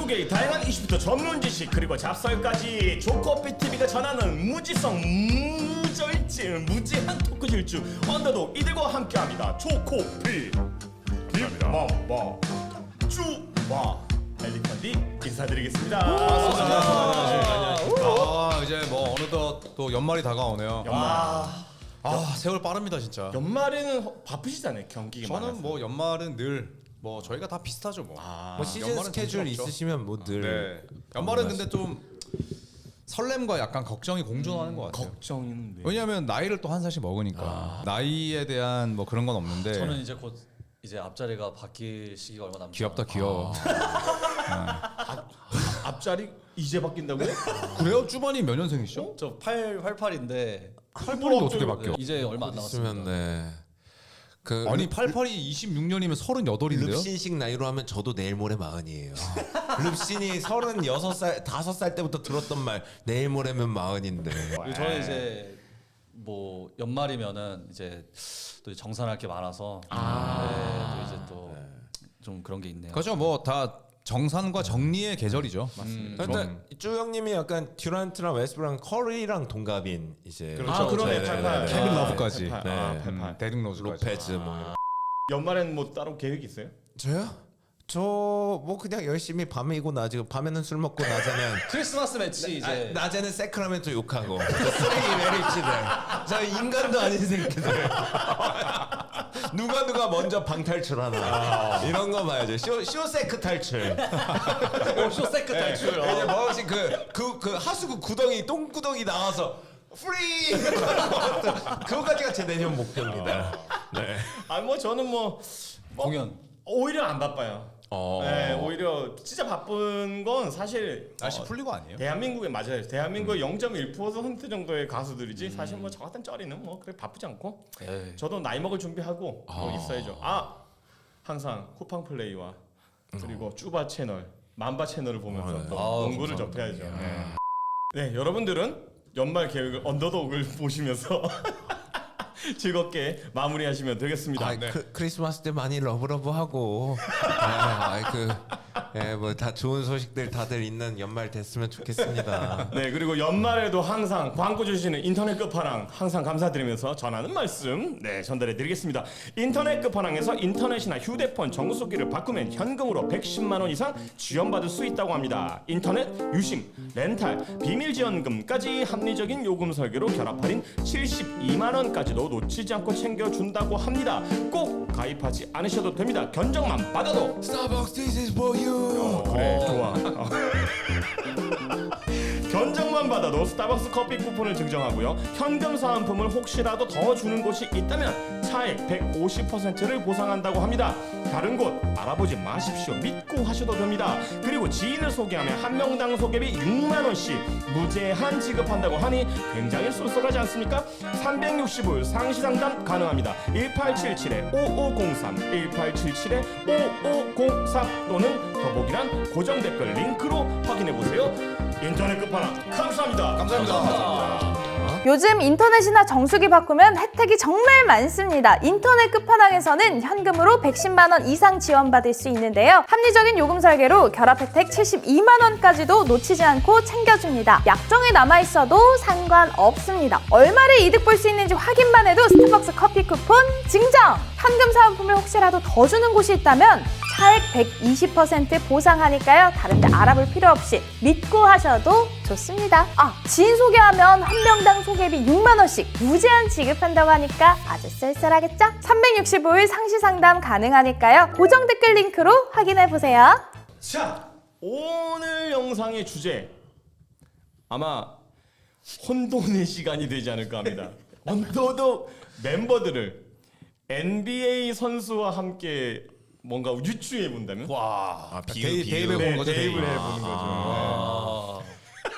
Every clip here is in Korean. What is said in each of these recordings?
속의 다양한 이슈부터 전문 지식 그리고 잡설까지 조코피 TV가 전하는 무지성 무절제 무제한 토크 질주 언더독 이들과 함께합니다. 조코피 빅마마 쭈마 엘리펀디 인사드리겠습니다. 이제 뭐 어느덧 또 연말이 다가오네요. 세월 빠릅니다 진짜. 연말에는 바쁘시잖아요. 경기가 저는 많아서. 뭐 연말은 늘 뭐 저희가 다 비슷하죠 뭐. 뭐 시즌 연말은 스케줄 정신없죠. 있으시면 뭐 늘 네. 연말은 근데 좀 설렘과 약간 걱정이 공존하는 것 같아요. 걱정인데. 왜냐하면 나이를 또 한 살씩 먹으니까 나이에 대한 뭐 그런 건 없는데. 저는 이제 곧 이제 앞자리가 바뀔 시기가 얼마 남지 귀엽다 귀여워. 앞자리 이제 바뀐다고요? 그래요? 쭈바니 몇 년생이시죠? 저 88인데 88인데 어떻게 바뀌어? 이제 얼마 안 남았습니다. 있으면 네. 그 아니 88이 26년이면 38인데요? 릅신식 나이로 하면 저도 내일 모레 40이에요. 릅신이 36살, 5살 때부터 들었던 말 내일 모레면 40인데. 그리고 저는 이제 뭐 연말이면은 이제 또 정산할 게 많아서 또 이제 또 좀 그런 게 있네요. 그렇죠. 뭐 다 정산과 정리의 계절이죠. 그러니까 쭈 형님이 약간 듀란트랑 웨스브랑 커리랑 동갑인 이제 그러네. 88. 케빈 러브까지. 88. 네. 88. 데릭 로즈까지. 로페즈 뭐 이런. 연말엔 뭐 따로 계획 있어요? 저요? 저 뭐 그냥 열심히 밤이고 낮이고 밤에는 술 먹고 낮에는 크리스마스 매치 이제 낮에는 세크라멘토 욕하고 쓰레기 메리치들 저 인간도 아닌 새끼들 누가 먼저 방탈출하나 이런 거 봐야죠. 쇼세크 탈출. 쇼세크 탈출. 이제 뭐지 그 하수구 구덩이 똥구덩이 나와서 프리 그거까지가 제 내년 목표입니다. 네. 아 뭐 저는 뭐 공연. 오히려 안 바빠요. 네, 오히려 진짜 바쁜 건 사실 날씨 풀리고 아니에요? 대한민국에 맞아요. 대한민국의 0.1% 정도의 가수들이지 사실 뭐 저 같은 쩌리는 뭐 그래 바쁘지 않고 에이. 저도 나이 먹을 준비하고 또 있어야죠. 항상 쿠팡 플레이와 그리고 쭈바 채널, 만바 채널을 보면서 또 농구를 접해야죠. 네, 여러분들은 연말 계획을 언더독을 보시면서 즐겁게 마무리하시면 되겠습니다. 크리스마스 때 많이 러브러브하고 뭐 다 좋은 소식들 다들 있는 연말 됐으면 좋겠습니다. 네, 그리고 연말에도 항상 광고 주시는 인터넷 끝판왕 항상 감사드리면서 전하는 말씀 전달해 드리겠습니다. 인터넷 끝판왕에서 인터넷이나 휴대폰 정수기를 바꾸면 현금으로 110만 원 이상 지원받을 수 있다고 합니다. 인터넷, 유심, 렌탈, 비밀 지원금까지 합리적인 요금 설계로 결합 할인 72만 원까지도 놓치지 않고 챙겨준다고 합니다. 꼭 가입하지 않으셔도 됩니다. 견적만 받아도 Starbucks, this is for you. 그래 좋아. 견적만 받아도 스타벅스 커피 쿠폰을 증정하고요. 현금 사은품을 혹시라도 더 주는 곳이 있다면 차액 150%를 보상한다고 합니다. 다른 곳 알아보지 마십시오. 믿고 하셔도 됩니다. 그리고 지인을 소개하면 한 명당 소개비 6만 원씩 무제한 지급한다고 하니 굉장히 쏠쏠하지 않습니까? 365일 상시 상담 가능합니다. 1877-5503 1877-5503 또는 더보기란 고정 댓글 링크로 확인해 보세요. 인터넷 끝판왕 감사합니다. 감사합니다. 요즘 인터넷이나 정수기 바꾸면 혜택이 정말 많습니다. 인터넷 끝판왕에서는 현금으로 110만 원 이상 지원받을 수 있는데요. 합리적인 요금 설계로 결합 혜택 72만 원까지도 놓치지 않고 챙겨줍니다. 약정이 남아있어도 상관없습니다. 얼마를 이득 볼 수 있는지 확인만 해도 스타벅스 커피 쿠폰 증정! 현금 사은품을 혹시라도 더 주는 곳이 있다면 차액 120% 보상하니까요. 다른 데 알아볼 필요 없이 믿고 하셔도 좋습니다. 지인 소개하면 한 명당 소개비 6만 원씩 무제한 지급한다고 하니까 아주 쓸쓸하겠죠? 365일 상시 상담 가능하니까요. 고정 댓글 링크로 확인해 보세요. 자, 오늘 영상의 주제 아마 혼돈의 시간이 되지 않을까 합니다. 언더독 멤버들을 NBA 선수와 함께 뭔가 유추해 본다면? 대입해 보는 거죠. 대입을 해보는 거죠.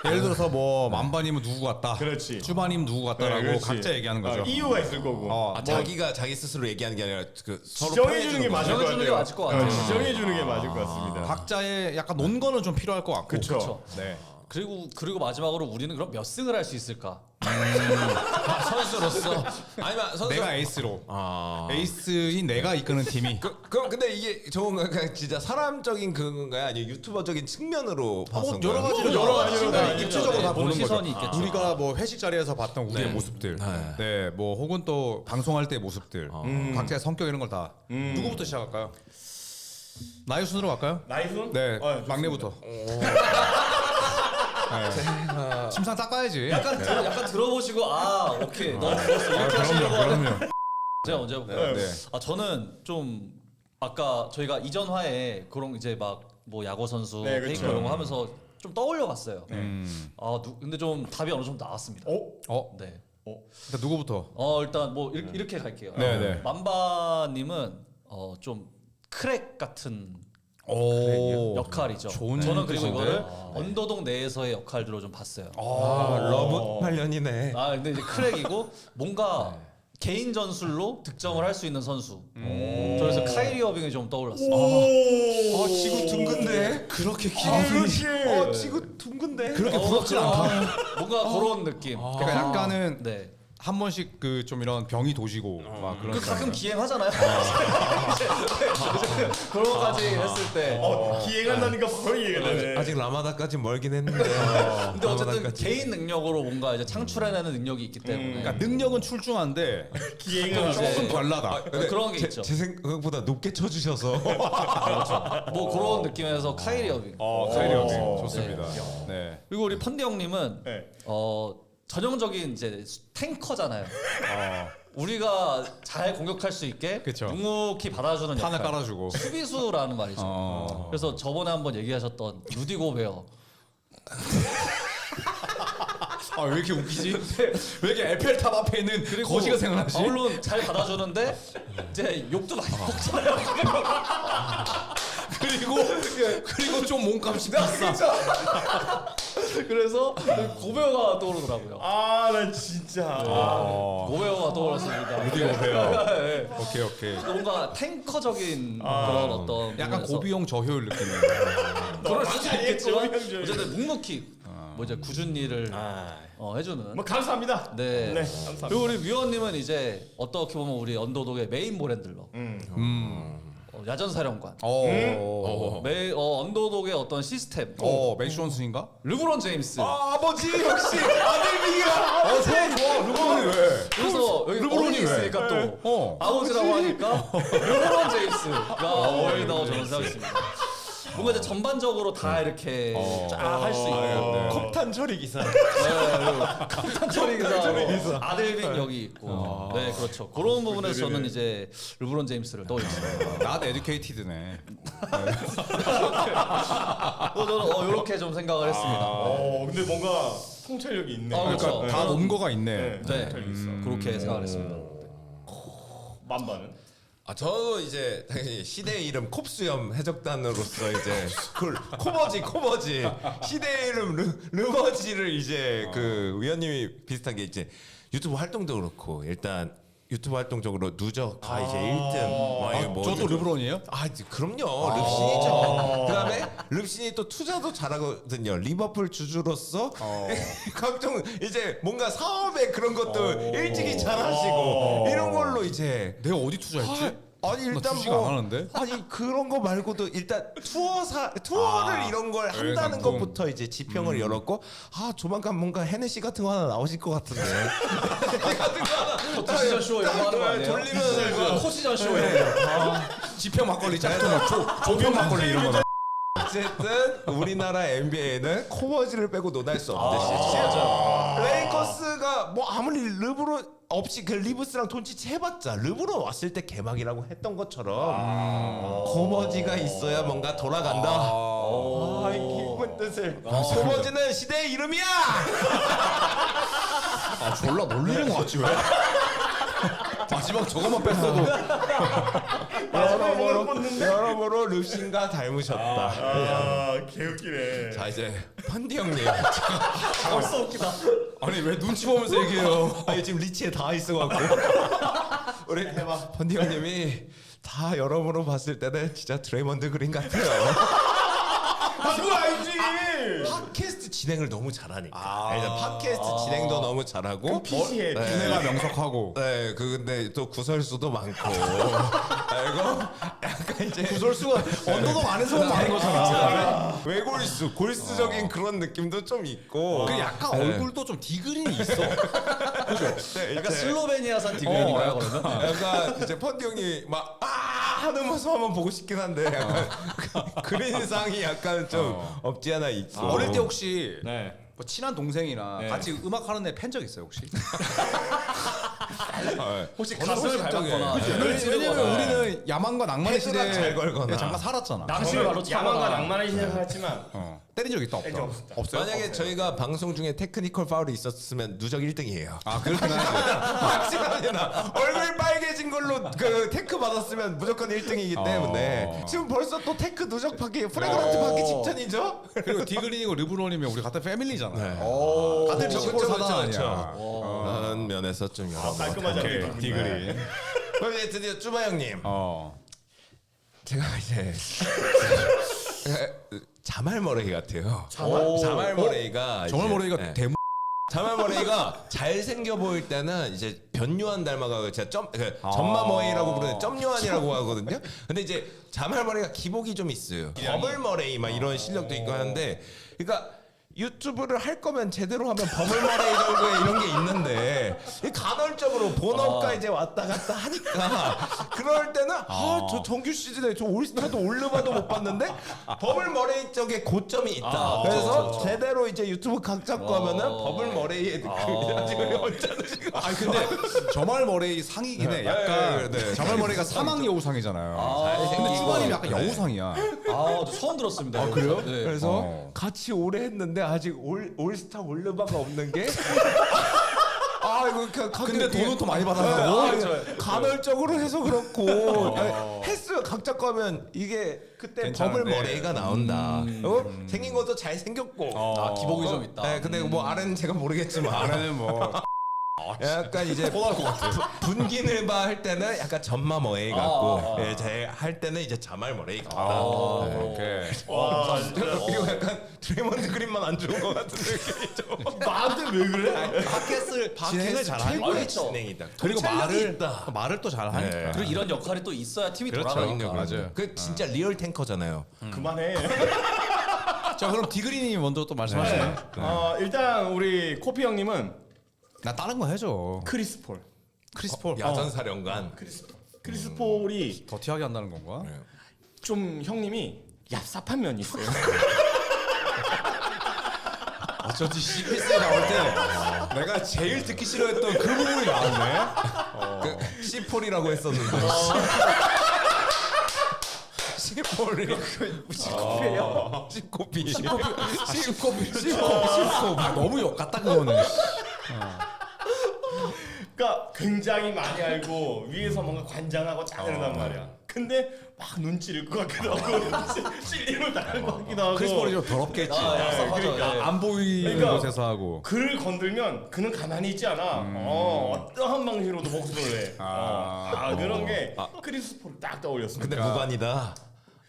예를 들어서 뭐 만바님은 누구 같다. 그렇지. 쭈바님 누구 같다라고 그렇지. 각자 얘기하는 거죠. 이유가 있을 거고. 자기가 자기 스스로 얘기하는 게 아니라 서로 지정해주는 게 맞을 것 지정해주는 게 같아요. 맞을 것 같아요. 지정해주는 게 맞을 것 같습니다. 각자의 약간 논거는 좀 필요할 것 같고. 그쵸. 네. 그리고 마지막으로 우리는 그럼 몇 승을 할 수 있을까? 선수로서 아니면 선수 내가 에이스로. 아. 에이스인 내가 이끄는 팀이. 그럼 근데 이게 좋은 건 그냥 진짜 사람적인 그건가요? 아니면 유튜버적인 측면으로 봐서 여러 가지로 여러 가지로 다 입체적으로 다 보는 보는 거죠. 시선이 있겠죠. 우리가 뭐 회식 자리에서 봤던 우리의 네. 모습들, 네. 네, 뭐 혹은 또 방송할 때의 모습들, 각자의 성격 이런 걸 다. 누구부터 시작할까요? 나이 순으로 갈까요? 나이순? 네, 좋습니다. 막내부터. 네. 침상 닦아야지. 약간 들어보시고 오케이 너 좋았어 이렇게 하시려고 하는 제가 먼저 해볼까요? 네. 저는 좀 아까 저희가 이전 화에 그런 이제 막 뭐 야구 선수 네, 페이커 그쵸. 이런 거 하면서 좀 떠올려봤어요. 음. 근데 좀 답이 어느 정도 나왔습니다. 네. 일단 누구부터? 일단 뭐 이렇게 갈게요. 네, 네. 만바님은 좀 크랙 같은 오, 역할이죠. 좋은 저는 그리고 뜻인데? 이거를 언더독 내에서의 역할들로 좀 봤어요. 러브 8년이네. 근데 이제 크랙이고 뭔가 개인 전술로 득점을 할 수 있는 선수. 그래서 카이리 어빙이 좀 떠올랐어요. 지구 둥근데 그렇게 그렇지. 지구 둥근데 그렇게 부럽진 않다. 뭔가 그런 느낌. 그러니까 약간은 네. 한 번씩 그 좀 이런 병이 도시고 막 그런. 가끔 기행하잖아요. 그런 거까지 했을 때. 기회가 나니까 바로 이해가 되네. 아직 라마다까지 멀긴 했는데. 근데 어쨌든 개인 능력으로 뭔가 이제 창출해내는 능력이 있기 때문에. 그러니까 능력은 출중한데 기회가 조금 별나다. 그런 게 있죠. 제 생각보다 높게 쳐주셔서 뭐 그런 느낌에서 카이리 어빙. 카이리 어빙 좋습니다. 네. 그리고 우리 펀디 형님은 네. 전형적인 이제 탱커잖아요. 우리가 잘 공격할 수 있게 그쵸. 묵묵히 받아주는 판을 역할. 깔아주고. 수비수라는 말이죠. 그래서 저번에 한번 얘기하셨던 루디 고베어. 왜 이렇게 웃기지? 왜 이렇게 에펠탑 앞에 있는 거지가 생각나지? 물론 잘 받아주는데 이제 욕도 많이 먹잖아요. 그리고 좀 몸값이 비싸. 그래서 고베어가 떠오르더라고요. 나 진짜. 고베어가 떠올랐습니다. 루디 고베어. 오케이. 뭔가 탱커적인 그런 어떤 약간 부분에서 고비용 저효율 느낌이에요. 그럴 수도 있겠지만 고비용 어쨌든 묵묵히 뭐 이제 굳은 일을 해주는. 뭐 감사합니다. 네. 감사합니다. 그리고 우리 위원님은 이제 어떻게 보면 우리 언더독의 메인 브랜들러, 야전사령관, 언더독의 어떤 시스템, 맥시원스인가? 르브론 제임스. 아버지 역시 아들비야. 좋아. 르브론이 왜? 그래서 여기 어른이 있으니까 또 아버지라고 하니까 르브론 제임스가 어울린다고 저는 생각했습니다. 뭔가 이제 전반적으로 다 이렇게 쫙 할 수 있고 컵탄 처리 기사. 칸처리 기사, 아들빈 여기 있고, 네 그렇죠. 그런 부분에서 저는 이제 르브론 제임스를 떠올렸어요. Not educated네. 저는 이렇게 좀 생각을 했습니다. 근데 뭔가 통찰력이 있네. 그렇죠. 그러니까 다 논거가 있네. 네, 그렇게 생각을 했습니다. 만반은? 저도 이제 당연히 시대의 이름 콥수염 해적단으로서 이제 코버지 시대의 이름 르머지를 이제 그 위원님이 비슷하게 이제 유튜브 활동도 그렇고 일단 유튜브 활동적으로 누적다 이제 1등. 저도 르브론이에요? 그럼요. 릅신이죠. 그다음에 릅신이 또 투자도 잘하거든요. 리버풀 주주로서 각종 이제 뭔가 사업에 그런 것도 일찍이 잘하시고 이런 걸로 이제 내가 어디 투자했지? 아니 나 일단 주식 안 하는데? 아니 그런 거 말고도 일단 투어를 이런 걸 한다는 상품. 것부터 이제 지평을 열었고 조만간 뭔가 헤네시 같은 거 하나 나오실 것 같은데. 코시전 쇼 이런 거 하는 거 아니에요? 돌리면 코시전 쇼에 지평 막걸리 짝퉁 조평 막걸리 이런 거. 어쨌든 우리나라 NBA는 코버지를 빼고 논할 수 없는 시즌. 레이커스가 뭐 아무리 르브론 없이 그 리브스랑 돈치치 해봤자 르브론 왔을 때 개막이라고 했던 것처럼 코버지가 있어야 뭔가 돌아간다. 이 깊은 뜻을. 코버지는 시대의 이름이야. 졸라 놀리는 거 같지 왜? 마지막 저것만 뺐어도. 여러모로 릅신과 닮으셨다. 개웃기네. 자 이제 펀디 형님. 벌써 웃기다. 아니 왜 눈치 보면서 얘기해요? 지금 리치에 다 있어갖고. 우리 펀디 형님이 다 여러모로 봤을 때는 진짜 드레이먼드 그린 같아요. 그거 알지. 팟캐스트 진행을 너무 잘하니까. 일단 팟캐스트 진행도 너무 잘하고. PC에 두뇌가 명석하고 네, 근데 또 구설수도 많고. 그리고 약간 이제 구설수가 언더동 안에서만 많은 거잖아. 외골수, 골수적인 그런 느낌도 좀 있고. 그 약간 얼굴도 좀 디그린이 있어. 네, 약간 이제 슬로베니아산 디그린인가요 그러면? 약간 이제 펀디 형이 막 하는 모습 한번 보고 싶긴 한데 약간 그린상이 약간 좀 없지 않아 있고. 어릴 때 혹시 네. 뭐 친한 동생이나 네. 같이 음악 하는 애 팬 적 있어요 혹시? 혹시 가슴을 밟았거나 왜냐면 우리는 야망과 낭만의 헤드락 시대에 잘 걸거나. 잠깐 살았잖아. 낭심을 바로 야망과 참아가. 낭만의 시대를 살았지만 때린 적 있다 때린 적 없다. 없었다. 없어요? 만약에 저희가 방송 중에 테크니컬 파울이 있었으면 누적 1등이에요. 아 그렇긴 하지. 확실합니다. 얼굴 빨개진 걸로 그 테크 받았으면 무조건 1등이기 때문에 지금 벌써 또 테크 누적 받기 프레그런트 받기 직전이죠? 그리고 디그린이고 르브론이면 우리 같은 패밀리잖아. 네. 같은 그렇죠, 리시보로 그렇죠, 사다 그렇죠. 아니야. 그런 면에서 좀 여러 깔끔하지 않게 디그린. 그럼 이제 드디어 쭈바 형님 제가 이제 자말머레이 같아요. 자말머레이가 정말 모르니까 네. 대문. 자말머레이가 잘생겨 보일 때는 이제 변요한 닮아가고 제가 점마머레이라고 부르는 점요한이라고 하거든요. 근데 이제 자말머레이가 기복이 좀 있어요. 버블머레이 막 이런 실력도 있고 하는데 그러니까 유튜브를 할 거면 제대로 하면 버블머레이 정도의 이런 게 있는데 간헐적으로 본업과 이제 왔다 갔다 하니까 그럴 때는 저 정규 시즌에 저 올스타도 올려봐도 못 봤는데 버블머레이 쪽에 고점이 있다. 그래서 제대로 이제 유튜브 각 잡고 하면은 버블머레이의 지금 언짢은 지금 아니 근데 저말 머레이 상이긴 해. 약간 네. 저말 머레이가 사망 여우상이잖아요. 근데 쭈바님이 약간 여우상이야. 아, 저 처음 들었습니다. 그래요? 네. 그래서 같이 오래 했는데 아직 올스타 올려봐가 없는 게 이거 근데 돈은 더 많이 받았다고? 간헐적으로 해서 그렇고 횟수 각 잡고 하면 이게 그때 괜찮은데. 버블 머레이가 나온다. 생긴 것도 잘 생겼고. 기복이 좀 있다. 네, 근데 뭐 아래는 제가 모르겠지만 아래는 뭐 약간 이제 분기늘바 할 때는 약간 점마 머레이 같고 할 때는 이제 자말 머레이 같다. 그렇게. 그리고 약간 드레이먼드 그린만 안 좋은 것 같은 느낌이죠. 나한테 왜 그래? 팟캐스트를 진행을 잘하니까. 최고의 그렇죠. 진행이다. 그리고 통찰력이 있다. 말을 또 잘하니까. 네. 그리고 이런 역할이 또 있어야 팀이 그렇죠. 돌아가니까. 맞아요. 그 진짜 리얼 탱커잖아요. 그만해. 자 그럼 디그린이 먼저 또 말씀하시나요? 일단 우리 코피 형님은 나 다른 거 해줘. 크리스폴. 크리스폴. 야전 사령관. 크리스폴이 더 티하게 한다는 건가? 좀 형님이 얍삽한 면이 있어요. 어쩐지 CPS에 나올 때 내가 제일 듣기 싫어했던 그 부분이 나왔네. 그 C4이라고 했었는데. C4이 C4예요? C4. 아, 너무 역 같다 그거는. 그러니까 굉장히 많이 알고 위에서 뭔가 관장하고 짜증난 말이야. 근데 막 눈치를 것 같기도 하고 실림을 당할 것 같기도 하고. 크리스폴이 좀 더럽겠지. 얍삽하죠. 그러니까. 예. 안 보이는 그러니까 곳에서 하고. 그를 건들면 그는 가만히 있지 않아. 어떠한 방식으로도 복수를 해. 그런 게 크리스폴을 딱 떠올렸습니다. 근데 무관이다.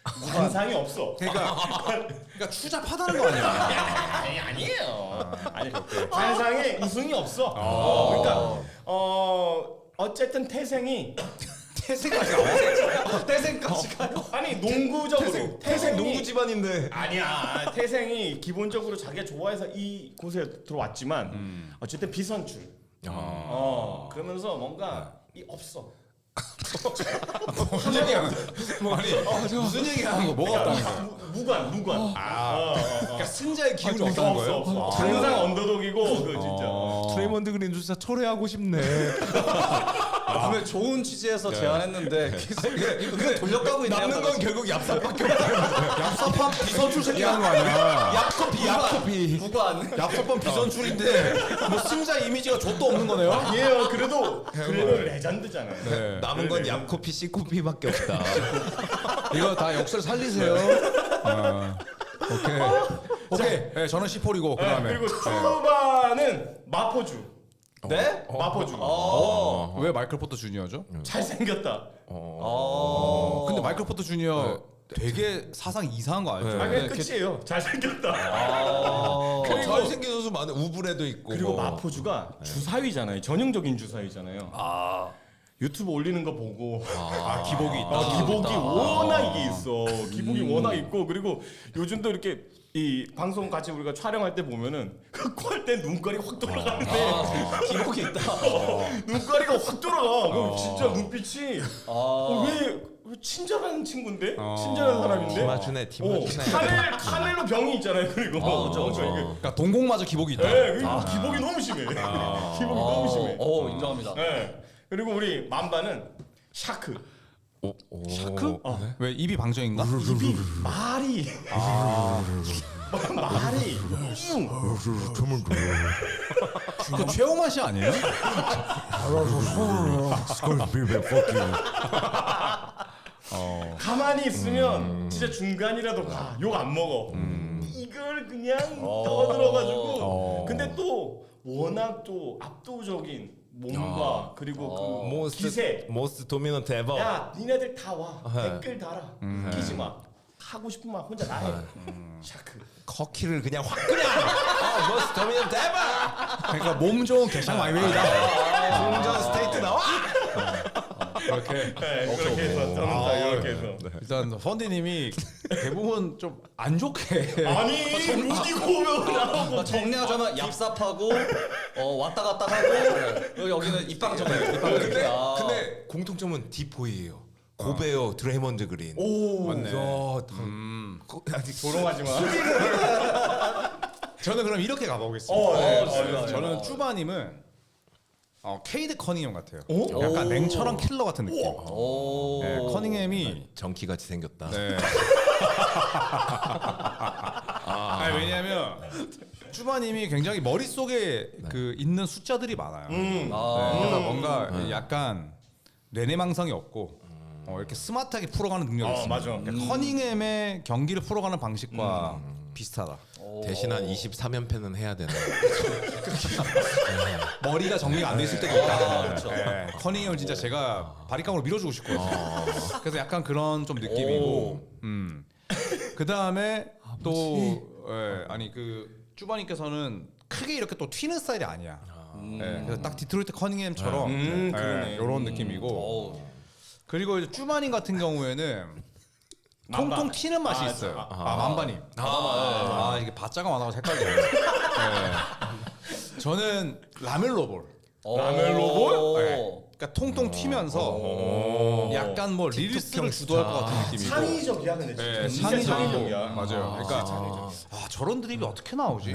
관상이 없어. 그러니까 추잡하다는 거 아니야? 아니에요. 아니 관상에 우승이 없어. 그러니까 어쨌든 태생이 태생까지 가요? 아니 농구적으로 태생 농구 집안인데. 아니야. 태생이 기본적으로 자기가 좋아해서 이 곳에 들어왔지만 어쨌든 비선출. 그러면서 뭔가 이 없어. 무슨 얘기야? 무슨 얘기하는 거? 뭐가 없다는 거야? 무관. 그러니까 승자의 기운이 없어 없다는 거예요? 없어. 항상 언더독이고 그 진짜. 드레이먼드 그린 진짜 철회하고 싶네. 분명 좋은 취지에서 제안했는데 그게 돌려가고 있네요. 남는 건 결국 얍삽밖에 없다. 얍삽한 비선출 새끼라는 거 아니야? 얍커피. 무관. 얍삽한 비선출인데 뭐 승자 이미지가 좆도 없는 거네요? 아니에요. 그래도 레전드잖아요. 네. 남은 건 얍커피, C코피밖에 없다. 이거 다 역설 살리세요. 오케이. 네, 저는 C4이고 그다음에 그리고 투바는 마포주. 네? 마포주. 왜 마이클 포터 주니어죠? 잘생겼다. 근데 마이클 포터 주니어 되게 사상 이상한 거 알죠? 그냥 끝이에요. 잘생겼다. 잘생긴 선수 많은 우브레도 있고. 그리고 뭐. 마포주가 주사위잖아요. 전형적인 주사위잖아요. 유튜브 올리는 거 보고 기복이 있다. 기복이 워낙 이게 있어. 기복이 워낙 있고 그리고 요즘도 이렇게 이 방송 같이 우리가 촬영할 때 보면은 흑구할 때 눈깔이 확 돌아가는데 기복이 있다. 눈가리가 확 돌아가. 그럼 진짜 눈빛이 왜 친절한 친구인데? 친절한 사람인데? 팀맞추네, 팀맞추네. 카멜로 병이 있잖아요. 그리고 그렇죠. 그러니까 동공마저 기복이 있다. 네, 기복이 너무 심해. 기복이 너무 심해. 인정합니다. 네. 그리고 우리 만바는 샤크. 샤크? 왜 입이 방정인가? 입이 말이 말이 그 최홍만 씨 아니에요? 가만히 있으면 진짜 중간이라도 가. 욕 안 먹어. 이걸 그냥 떠들어가지고. 근데 또 워낙 또 압도적인 몸과 그리고 그 기세. 모스트 도미넌트 에버. 야, 니네들 다 와. 댓글 달아. 웃기지 마. 하고 싶은 말 혼자 다 해. 샤크. 커키를 그냥 확 그냥. 모스트 도미넌트 에버. 그러니까 몸 좋은 개샹 마이웨이다. 중전 스테이트 나와. 그렇게. 네, 그렇게 해서 저는 다 이렇게 해서. 일단 펀디님이 대부분 좀 안 좋게. 아니, 웃기고 오면 나오고. 정리하자면 얍삽하고 왔다 갔다 하고 여기는 입방정이에요. 근데 공통점은 디포이예요. 고베어 드레이먼드 그린. 오, 맞네. 조롱하지 마. 저는 그럼 이렇게 가보겠습니다. 네. 저는 쭈바님은 케이드 커닝햄 같아요. 오? 약간 냉철한 킬러 같은 느낌. 네, 커닝햄이 정키 같이 생겼다. 네. 아니, 왜냐하면 쭈바님이 굉장히 머릿속에 그 있는 숫자들이 많아요. 네, 그래서 뭔가 약간 뇌내망상이 없고 이렇게 스마트하게 풀어가는 능력이 있습니다. 맞아. 그러니까 커닝햄의 경기를 풀어가는 방식과 비슷하다. 대신 한 23연패는 해야 되나? 머리가 정리가 안 돼 있을 때가 있다. 네. 커닝햄을 진짜 제가 바리깡으로 밀어주고 싶거든요. 그래서 약간 그런 좀 느낌이고, 그 다음에 또 아니 그 쭈바님께서는 크게 이렇게 또 튀는 스타일이 아니야. 그래서 딱 디트로이트 커닝햄처럼 그러네. 이런 느낌이고, 그리고 이제 쭈바님 같은 경우에는 통통 튀는 맛이 있어요. 만바님. 이게 바자가 많아서 헷갈리네. 저는 라멜로볼. 라멜로볼? 네. 그러니까 통통 튀면서 약간 뭐 릴스를 주도할 것 같은 느낌이고. 창의적이야, 근데 네, 진짜 창의적이고. 창의적이야. 맞아요. 그러니까 저런 드립이 어떻게 나오지?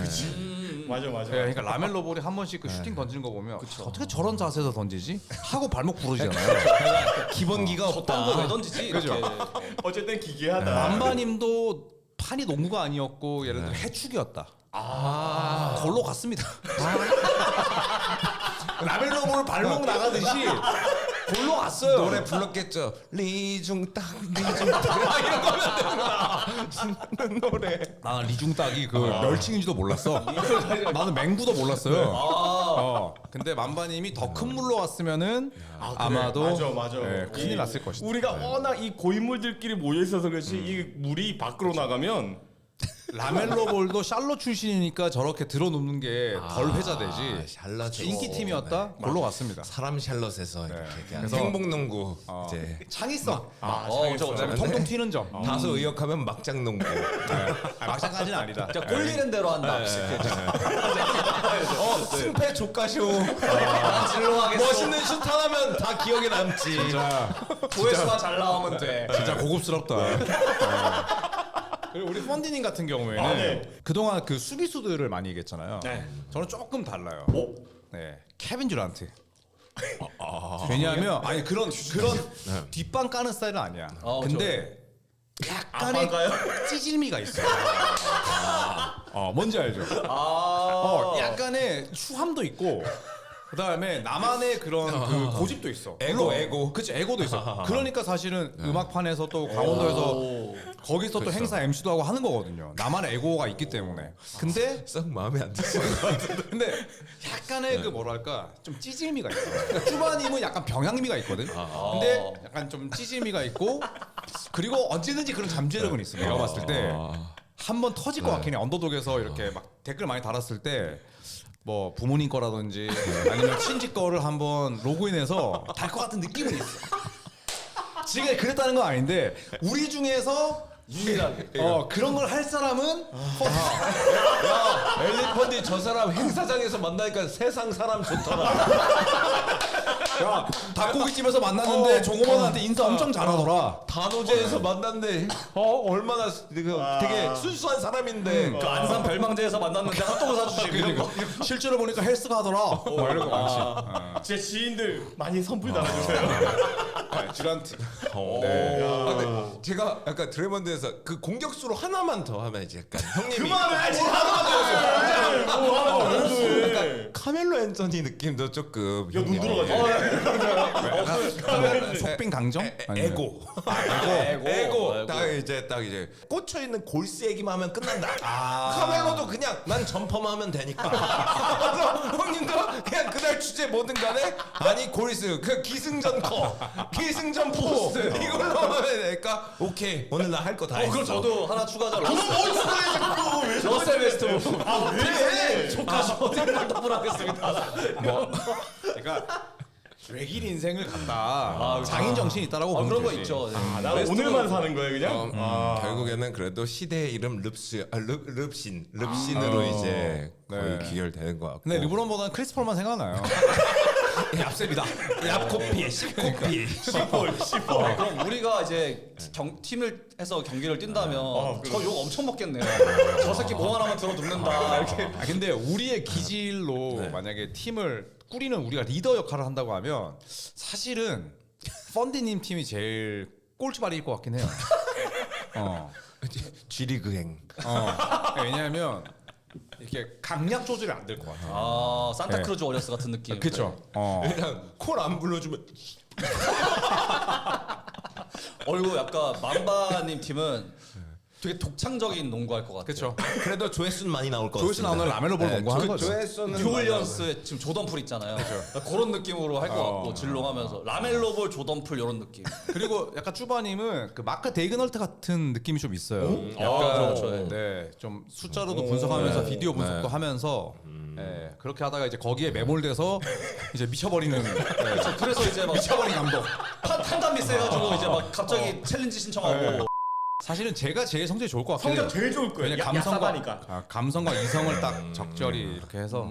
맞아. 네, 그러니까 라멜로볼이 한 번씩 그 슈팅 던지는 거 보면 어떻게 저런 자세에서 던지지? 하고 발목 부러지잖아요. 기본기가 어떤 거 왜 던지지? 그죠? 이렇게. 어쨌든 기괴하다. 만바님도 판이 농구가 아니었고 예를 들어 해축이었다. 걸로 갔습니다. 라멜로볼 발목 나가듯이 골로 갔어요. 노래 불렀겠죠. 리중딱 리중딱 이런 거면 되구나. 노래. 리중딱이 그 멸칭인지도 몰랐어. 나는 맹구도 몰랐어요. 근데 만바님이 더 큰 물로 왔으면은 아마도 맞아. 큰일 났을 것이다. 우리가 워낙 이 고인물들끼리 모여 있어서 그렇지 이 물이 밖으로 나가면 라멜로볼도 샬롯 출신이니까 저렇게 들어눕는 게 덜 회자되지. 샬럿 인기 팀이었다. 골로 갔습니다. 사람 샬럿에서 이렇게 그래서- 행복농구 이제 창의성. 저거 통통 튀는 점. 다소 의역하면 막장농구. 막상까지는 아니다. 진짜 꼴리는 대로 한다. 승패 조카쇼. 난 진로하겠어. 멋있는 슛 하나면 다 기억에 남지. 조회수가 잘 나오면 돼. 진짜 고급스럽다. 그리고 우리 펀디님 같은 경우에는 네. 그동안 그 수비수들을 많이 얘기했잖아요. 네. 저는 조금 달라요. 네, 케빈 듀란트. 왜냐하면 아니 그런 뒷방 까는 스타일은 아니야. 근데 약간의 앞방가요? 찌질미가 있어요. 뭔지 알죠? 약간의 추함도 있고. 그다음에 나만의 그런 그 고집도 있어. 에고. 그치, 에고도 있어. 그러니까 사실은 음악판에서 또 강원도에서 거기서 또 행사 MC도 하고 하는 거거든요. 나만의 에고가 있기 때문에. 근데 썩 마음에 안 드시는 것 같은데. 근데 약간의 그 뭐랄까 좀 찌질미가 있어. 그러니까 쭈바님은 약간 병양미가 있거든. 근데 약간 좀 찌질미가 있고 그리고 언제든지 그런 잠재력은 있어. 내가 봤을 때. 한번 터질 것 같긴 해. 언더독에서 이렇게 막 댓글 많이 달았을 때 뭐 부모님 거라든지 아니면 친지 거를 한번 로그인해서 달 것 같은 느낌은 있어. 지가 그랬다는 건 아닌데 우리 중에서 유일하게. 그런 걸 할 사람은 엘리펀디 저 사람 행사장에서 만나니까 세상 사람 좋더라. 야 닭고기집에서 만났는데 종업원한테 인사 엄청 잘하더라. 단오제에서 만났는데 얼마나 되게 순수한 사람인데 그 안산 별망제에서 만났는데 핫도그 사주시고 이런 거. 실제로 보니까 헬스가 하더라. 뭐 이런 거 많지. 제 지인들 많이 선풀 달아주세요. 듀란트. 근데 제가 약간 드래먼드에서 그 공격수로 하나만 더 하면 이제 약간 형님이 카멜로 앤서니 느낌도 조금 야눈 들어가지. 속빈 강정? 에고 에고. 딱 이제 꽂혀 있는 골스 얘기만 하면 끝난다. 카멜로도 그냥 난 점퍼만 하면 되니까. 그래서 형님도 그냥 그날 주제 뭐든 간에 아니 골스 그 기승전 기승전 포스트 이걸로 하면 되니까 오케이 오늘 나 할 거 다 했어. 그럼 저도 하나 추가하자. 러셀 웨스트브룩. 왜? 조카시 어떻게 더블하겠습니다. 그러니까 외길 인생을 갔다. 장인 정신이 있다라고 보면 그런 거 되지. 있죠. 나 오늘만 사는 거예요 그냥? 결국에는 그래도 시대의 이름 릅신으로 이제 거의 네. 귀결되는 것 같고. 근데 르브론보다는 크리스 폴만 생각나요. 얍셉니다. 얍코피, 시코피. 그럼 우리가 이제 팀을 해서 경기를 뛴다면 저 욕 엄청 먹겠네요. 저 새끼 뭐만 하면 들어 눕는다 이렇게. 근데 우리의 기질로 만약에 팀을 꾸리는 우리가 리더 역할을 한다고 하면 사실은 펀디님 팀이 제일 꼴찌발일 것 같긴 해요. G리그행. 왜냐하면 이렇게 강약 조절이 안 될 것 같아요. 아 산타크루즈 워리어스 같은 느낌. 그렇죠. 그냥 콜 안 불러주면 그리고 약간 만바님 팀은 되게 독창적인 농구할 것 같아요. 그렇죠. 그래도 조회수는 많이 나올 것 조회수 같습니다. 나오는 라멜로 볼 농구하는 거죠. 조회수는 뉴올리언스의 지금 조던풀 있잖아요. 그런 느낌으로 할 것 같고 질롱하면서 라멜로볼 조던풀 이런 느낌. 그리고 약간 쭈바님은 그 마크 데이그널트 같은 느낌이 좀 있어요. 그렇죠. 네, 좀 숫자로도 분석하면서 비디오 분석도 하면서 그렇게 하다가 이제 거기에 매몰돼서 이제 미쳐버리는 그래서 이제 막 미쳐버린 감독. 판단 미스해가지고 이제 막 갑자기 챌린지 신청하고. 사실은 제가 제일 성적이 좋을 것 같긴 해요. 성적 제일 좋을 거예요. 왜냐 감성과 야사바니까. 감성과 이성을 딱 적절히 이렇게 해서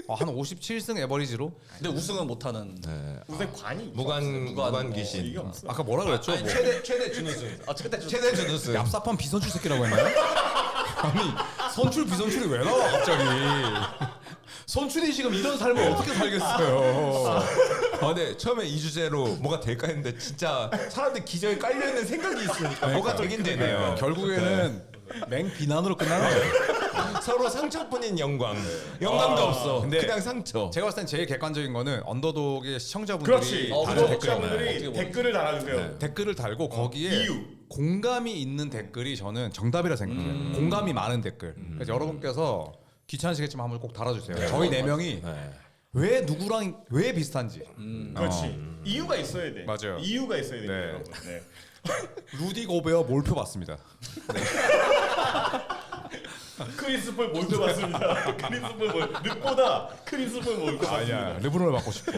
한 57승 에버리지로. 근데 우승은 못하는. 우선 관이 무관 이게 귀신. 없어. 아까 뭐라 그랬죠? 뭐. 최대 준우승. 그때 최대 준우승. 얍삽한 비선출 새끼라고 했나요? 아니 선출 비선출이 왜 나와 갑자기? 선출이 지금 이런 삶을 어떻게 살겠어요? 근데 처음에 이 주제로 뭐가 될까 했는데 진짜 사람들 기저에 깔려 있는 생각이 있으니까 뭐가 되긴 되네요. 결국에는 맹 비난으로 끝나는 거예요. 서로 상처뿐인 영광도 없어. 근데 그냥 상처. 제가 봤을 땐 제일 객관적인 거는 언더독의 시청자분들이 그렇지. 다른 구독자분들이 댓글을 달아주세요. 댓글을 달고 거기에 이유. 공감이 있는 댓글이 저는 정답이라 생각해요. 공감이 많은 댓글. 그래서 여러분께서 귀찮으시겠지만 한번 꼭 달아주세요. 저희 네 명이 왜 누구랑 왜 비슷한지. 그렇지. 이유가 있어야 돼. 맞아요. 이유가 있어야 됩니다, 네. 여러분. 네. 루디 고베어 몰표 받습니다. 크리스폴 몰표 받습니다. 크리스폴 늑보다 크리스폴 몰표 받습니다. 르브론을 받고 싶어.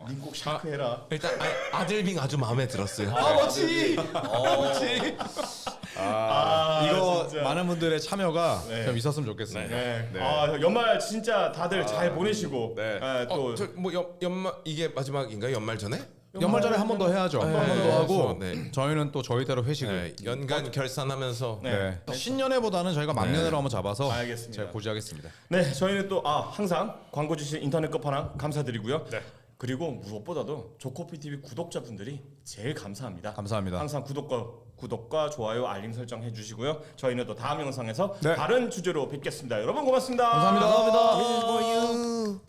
님 꼭 샤크 해라. 일단 아들빙 아주 마음에 들었어요. 맞지. 이거 진짜. 많은 분들의 참여가 네. 좀 있었으면 좋겠습니다. 네. 네. 연말 진짜 다들 잘 보내시고 네. 또 뭐 연말 이게 마지막인가요? 연말 전에? 연말 전에 한 번 더 해야죠. 한 번 더 하고 네. 저희는 또 저희대로 회식을. 연간 결산하면서 네. 신년회보다는 저희가 막년회로 한번 잡아서 알겠습니다. 제가 고지하겠습니다. 네, 저희는 또 항상 광고 주신 인터넷 끝판왕 감사드리고요. 그리고 무엇보다도 조코피 TV 구독자분들이 제일 감사합니다. 감사합니다. 항상 구독과 좋아요, 알림 설정 해주시고요. 저희는 또 다음 영상에서 네. 다른 주제로 뵙겠습니다. 여러분 고맙습니다. 감사합니다. for you.